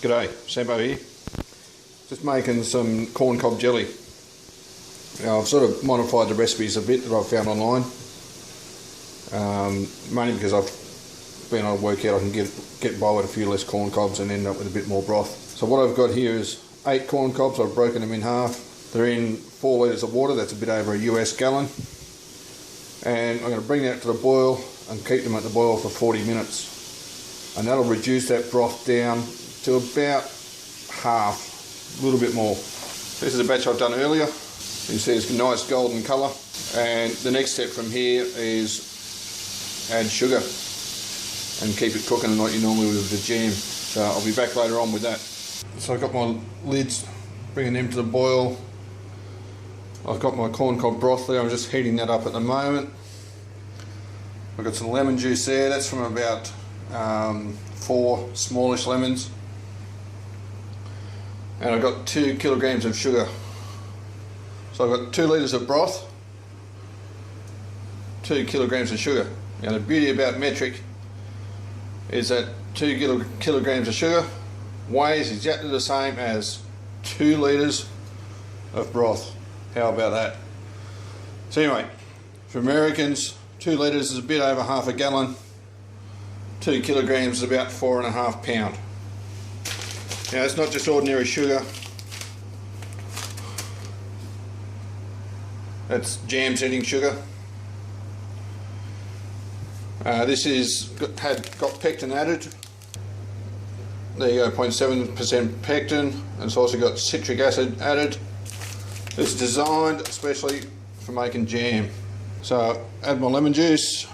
G'day, Sambo here. Just making some corn cob jelly. Now, I've sort of modified the recipes a bit that I've found online. Mainly because I've been able to work out I can get by with a few less corn cobs and end up with a bit more broth. So what I've got here is 8 corn cobs. I've broken them in half. They're in 4 litres of water. That's a bit over a US gallon. And I'm going to bring that to the boil and keep them at the boil for 40 minutes. And that'll reduce that broth down to about half, a little bit more. This is a batch I've done earlier. You can see it's a nice golden colour. And the next step from here is add sugar and keep it cooking like you normally would with the jam. So I'll be back later on with that. So I've got my lids, bringing them to the boil. I've got my corn cob broth there. I'm just heating that up at the moment. I've got some lemon juice there. That's from about 4 smallish lemons. And I've got 2 kilograms of sugar. So I've got 2 litres of broth, 2 kilograms of sugar. Now the beauty about metric is that 2 kilograms of sugar weighs exactly the same as 2 litres of broth. How about that? So anyway, for Americans, 2 litres is a bit over half a gallon. 2 kilograms is about 4.5 pounds. Now it's not just ordinary sugar. That's jam setting sugar. This is got pectin added. There you go, 0.7% pectin, and it's also got citric acid added. It's designed especially for making jam. So add my lemon juice.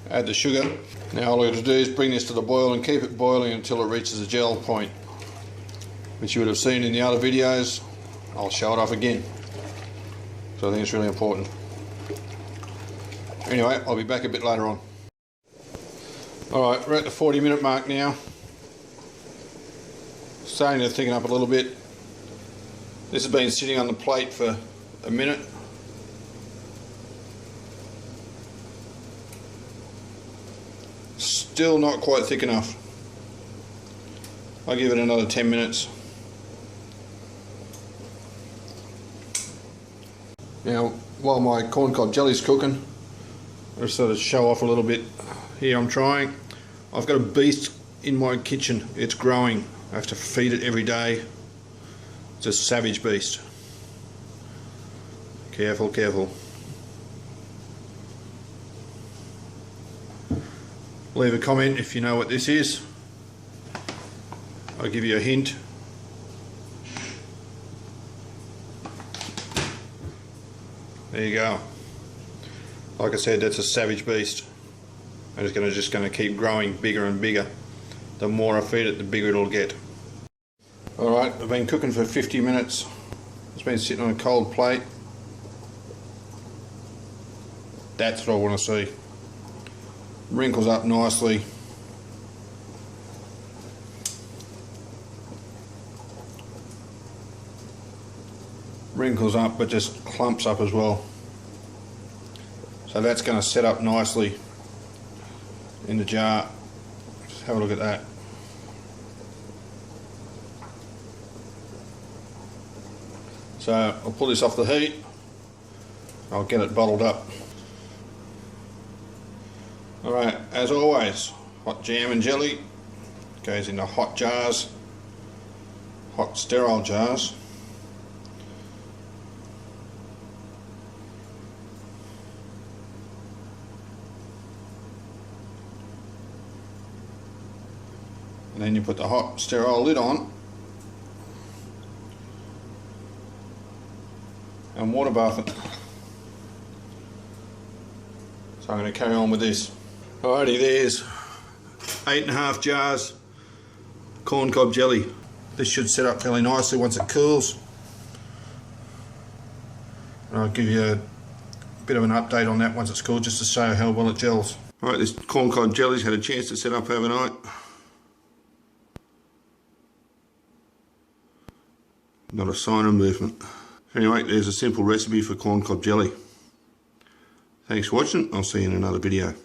Add the sugar. Now all I got to do is bring this to the boil and keep it boiling until it reaches a gel point, which you would have seen in the other videos. I'll show it off again. So I think it's really important. Anyway, I'll be back a bit later on. Alright, we're at the 40-minute mark now. Starting to thicken up a little bit. This has been sitting on the plate for a minute. Still not quite thick enough. I'll give it another 10 minutes. Now, while my corn cob jelly's cooking, I'll sort of show off a little bit. Here I'm trying. I've got a beast in my kitchen. It's growing. I have to feed it every day. It's a savage beast. Careful, careful. Leave a comment if you know what this is. I'll give you a hint. There you go. Like I said, that's a savage beast. And it's just going to keep growing bigger and bigger. The more I feed it, the bigger it'll get. Alright, I've been cooking for 50 minutes. It's been sitting on a cold plate. That's what I want to see. Wrinkles up nicely. Wrinkles up, but just clumps up as well. So that's going to set up nicely in the jar. Just have a look at that. So I'll pull this off the heat. I'll get it bottled up. Alright, as always, hot jam and jelly goes into hot jars, hot sterile jars. And then you put the hot sterile lid on and water bath it. So I'm going to carry on with this. Alrighty, there's 8.5 jars corn cob jelly. This should set up fairly nicely once it cools. And I'll give you a bit of an update on that once it's cooled, just to show how well it gels. Alright, this corn cob jelly's had a chance to set up overnight. Not a sign of movement. Anyway, there's a simple recipe for corn cob jelly. Thanks for watching. I'll see you in another video.